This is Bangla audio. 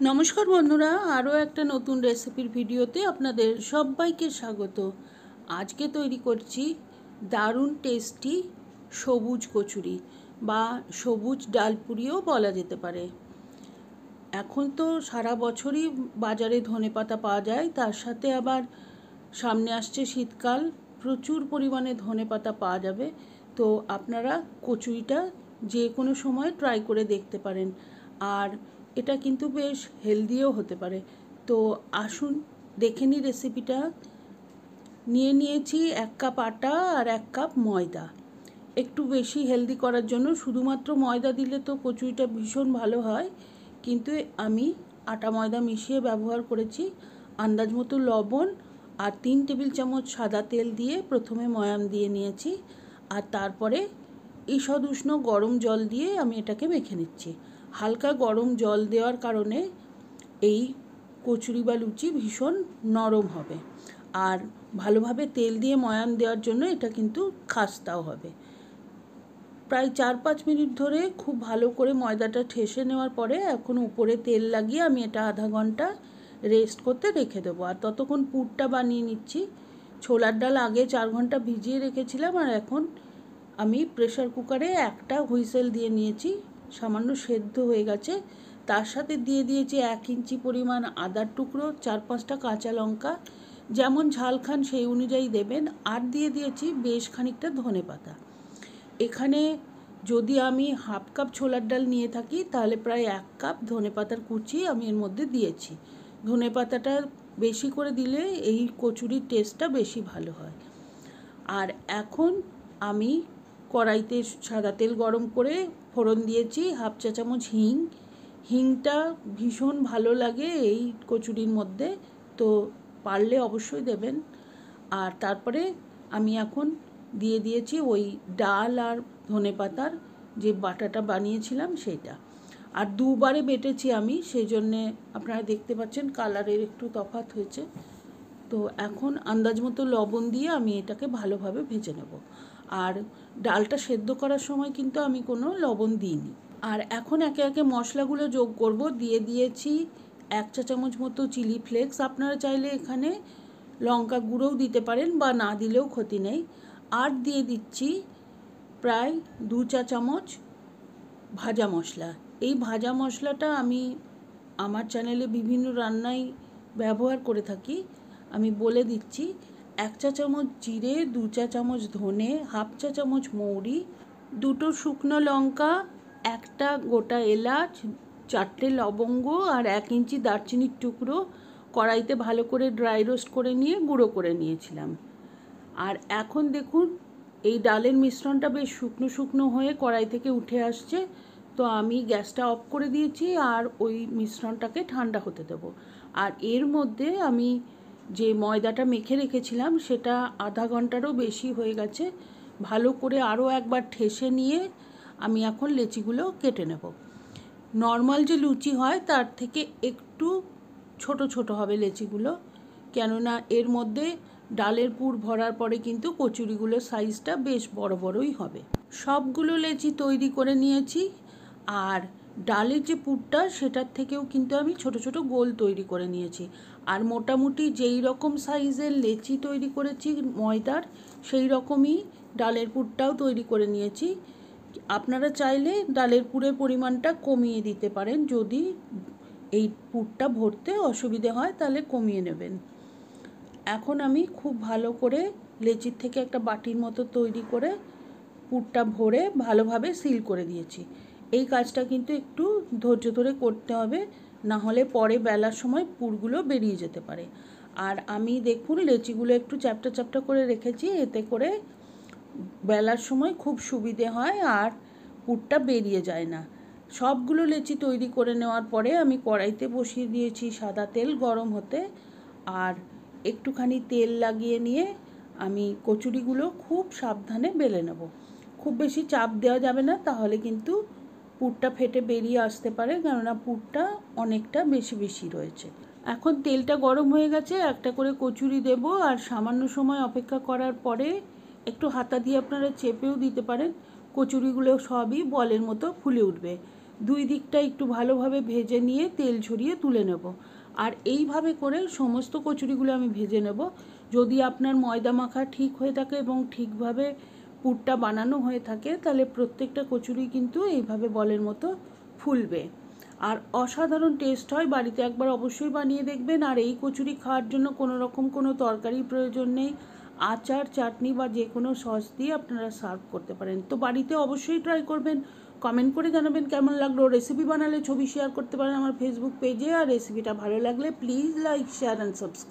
নমস্কার বন্ধুরা, আরও একটা নতুন রেসিপির ভিডিওতে আপনাদের সবাইকে স্বাগত। আজকে তৈরি করছি দারুণ টেস্টি সবুজ কচুরি বা সবুজ ডালপুরিও বলা যেতে পারে। এখন তো সারা বছরই বাজারে ধনেপাতা পাওয়া যায়, তার সাথে আবার সামনে আসছে শীতকাল, প্রচুর পরিমাণে ধনেপাতা পাওয়া যাবে। তো আপনারা কচুরিটা যে কোনো সময় ট্রাই করে দেখতে পারেন। আর এটা কিন্তু বেশ হেলদিও হতে পারে। তো আসুন দেখে নিই রেসিপিটা। নিয়েছি 1 কাপ আটা আর 1 কাপ ময়দা। একটু বেশি হেলদি করার জন্য শুধুমাত্র ময়দা দিলে তো কচুরিটা ভীষণ ভালো হয়, কিন্তু আমি আটা ময়দা মিশিয়ে ব্যবহার করেছি। আন্দাজ মতো লবণ আর 3 টেবিল চামচ সাদা তেল দিয়ে প্রথমে ময়াম দিয়ে নিয়েছি, আর তারপরে ঈষৎ উষ্ণ গরম জল দিয়ে আমি এটাকে মেখে নিচ্ছি। হালকা গরম জল দেওয়ার কারণে এই কচুরি বা লুচি ভীষণ নরম হবে, আর ভালোভাবে তেল দিয়ে ময়াম দেওয়ার জন্য এটা কিন্তু খাস্তাও হবে। প্রায় 4-5 মিনিট ধরে খুব ভালো করে ময়দাটা ঠেসে নেওয়ার পরে এখন উপরে তেল লাগিয়ে আমি এটা আধা ঘন্টা রেস্ট করতে রেখে দেবো। আর ততক্ষণ পুরটা বানিয়ে নিচ্ছি। ছোলার ডাল আগে 4 ঘন্টা ভিজিয়ে রেখেছিলাম, আর এখন আমি প্রেসার কুকারে একটা হুইসেল দিয়ে নিয়েছি, সামান্য সেদ্ধ হয়ে গেছে। তার সাথে দিয়ে দিয়েছি 1 ইঞ্চি পরিমাণ আদার টুকরো, 4-5টা কাঁচা লঙ্কা, যেমন ঝাল খান সেই অনুযায়ী দেবেন। আর দিয়ে দিয়েছি বেশ খানিকটা ধনেপাতা। এখানে যদি আমি হাফ কাপ ছোলার ডাল নিয়ে থাকি তাহলে প্রায় 1 কাপ ধনেপাতার কুচি আমি এর মধ্যে দিয়েছি। ধনেপাতাটা বেশি করে দিলে এই কচুরির টেস্টটা বেশি ভালো হয়। আর এখন আমি কড়াইতে সাদা তেল গরম করে ফোড়ন দিয়েছি 1/2 চা চামচ হিং। হিংটা ভীষণ ভালো লাগে এই কচুরির মধ্যে, তো পারলে অবশ্যই দেবেন। আর তারপরে আমি এখন দিয়ে দিয়েছি ওই ডাল আর ধনেপাতার যে বাটাটা বানিয়েছিলাম সেটা। আর দুবারে বেটেছি আমি, সেই জন্যে আপনারা দেখতে পাচ্ছেন কালারের একটু তফাৎ হয়েছে। তো এখন আন্দাজ মতো লবণ দিয়ে আমি এটাকে ভালোভাবে ভেজে নেব। আর ডালটা সেদ্ধ করার সময় কিন্তু আমি কোনো লবণ দিইনি। আর এখন একে একে মশলাগুলো যোগ করব। দিয়ে দিয়েছি 1 চা চামচ মতো চিলি ফ্লেক্স। আপনারা চাইলে এখানে লঙ্কা গুঁড়োও দিতে পারেন বা না দিলেও ক্ষতি নেই। আর দিয়ে দিচ্ছি প্রায় 2 চা চামচ ভাজা মশলা। এই ভাজা মশলাটা আমি আমার চ্যানেলে বিভিন্ন রান্নায় ব্যবহার করে থাকি। আমি বলে দিচ্ছি, 1 চা চামচ জিরে, 2 চা চামচ ধনে, 1/2 চা চামচ মৌরি, 2টো শুকনো লঙ্কা, 1টা গোটা এলাচ, 4টে লবঙ্গ আর 1 ইঞ্চি দারচিনির টুকরো কড়াইতে ভালো করে ড্রাই রোস্ট করে নিয়ে গুঁড়ো করে নিয়েছিলাম। আর এখন দেখুন এই ডালের মিশ্রণটা বেশ শুকনো শুকনো হয়ে কড়াই থেকে উঠে আসছে। তো আমি গ্যাসটা অফ করে দিয়েছি আর ওই মিশ্রণটাকে ঠান্ডা হতে দেব। আর এর মধ্যে আমি যে ময়দাটা মেখে রেখেছিলাম সেটা আধা ঘন্টারও বেশি হয়ে গেছে। ভালো করে আরও একবার ঠেসে নিয়ে আমি এখন লেচিগুলো কেটে নেব। নর্মাল যে লুচি হয় তার থেকে একটু ছোট ছোট হবে লেচিগুলো, কেননা এর মধ্যে ডালের পুর ভরার পরে কিন্তু কচুরিগুলোর সাইজটা বেশ বড় বড়ই হবে। সবগুলো লেচি তৈরি করে নিয়েছি। আর ডালের যে পুরটা সেটার থেকেও কিন্তু আমি ছোট ছোট গোল তৈরি করে নিয়েছি। আর মোটামুটি যেই রকম সাইজের লেচি তৈরি করেছি ময়দার, সেই রকমই ডালের পুরটাও তৈরি করে নিয়েছি। আপনারা চাইলে ডালের পুরের পরিমাণটা কমিয়ে দিতে পারেন, যদি এই পুরটা ভরতে অসুবিধে হয় তাহলে কমিয়ে নেবেন। এখন আমি খুব ভালো করে লেচির থেকে একটা বাটির মতো তৈরি করে পুরটা ভরে ভালোভাবে সিল করে দিয়েছি। এই কাজটা কিন্তু একটু ধৈর্য ধরে করতে হবে, না হলে পরে বেলার সময় পুরগুলো বেরিয়ে যেতে পারে। আর আমি দেখুন লেচিগুলো একটু চ্যাপটা চ্যাপটা করে রেখেছি, এতে করে বেলার সময় খুব সুবিধে হয় আর পুরটা বেরিয়ে যায় না। সবগুলো লেচি তৈরি করে নেওয়ার পরে আমি কড়াইতে বসিয়ে দিয়েছি সাদা তেল গরম হতে। আর একটুখানি তেল লাগিয়ে নিয়ে আমি কচুরিগুলো খুব সাবধানে বেলে নেব। খুব বেশি চাপ দেওয়া যাবে না, তাহলে কিন্তু পুরটা ফেটে বেরিয়ে আসতে পারে, কেননা পুরটা অনেকটা বেশি বেশি রয়েছে। এখন তেলটা গরম হয়ে গেছে, একটা করে কচুরি দেব। আর সামান্য সময় অপেক্ষা করার পরে একটু হাতা দিয়ে আপনারা চেপেও দিতে পারেন, কচুরিগুলো সবই বলের মতো ফুলে উঠবে। দুই দিকটা একটু ভালোভাবে ভেজে নিয়ে তেল ঝরিয়ে তুলে নেব। আর এইভাবে করে সমস্ত কচুরিগুলো আমি ভেজে নেব। যদি আপনার ময়দা মাখা ঠিক হয়ে থাকে এবং ঠিকভাবে পুরটা বানানো হয়ে থাকে, তাহলে প্রত্যেকটা কচুরি কিন্তু এইভাবে বলের মতো ফুলবে আর অসাধারণ টেস্ট হয়। বাড়িতে একবার অবশ্যই বানিয়ে দেখবেন। আর এই কচুরি খাওয়ার জন্য কোনো রকম কোনো তরকারির প্রয়োজন নেই। আচার, চাটনি বা যে কোনো সস দিয়ে আপনারা সার্ভ করতে পারেন। তো বাড়িতে অবশ্যই ট্রাই করবেন। কমেন্ট করে জানাবেন কেমন লাগলো। রেসিপি বানালে ছবি শেয়ার করতে পারেন আমার ফেসবুক পেজে। আর রেসিপিটা ভালো লাগলে please like, share and subscribe.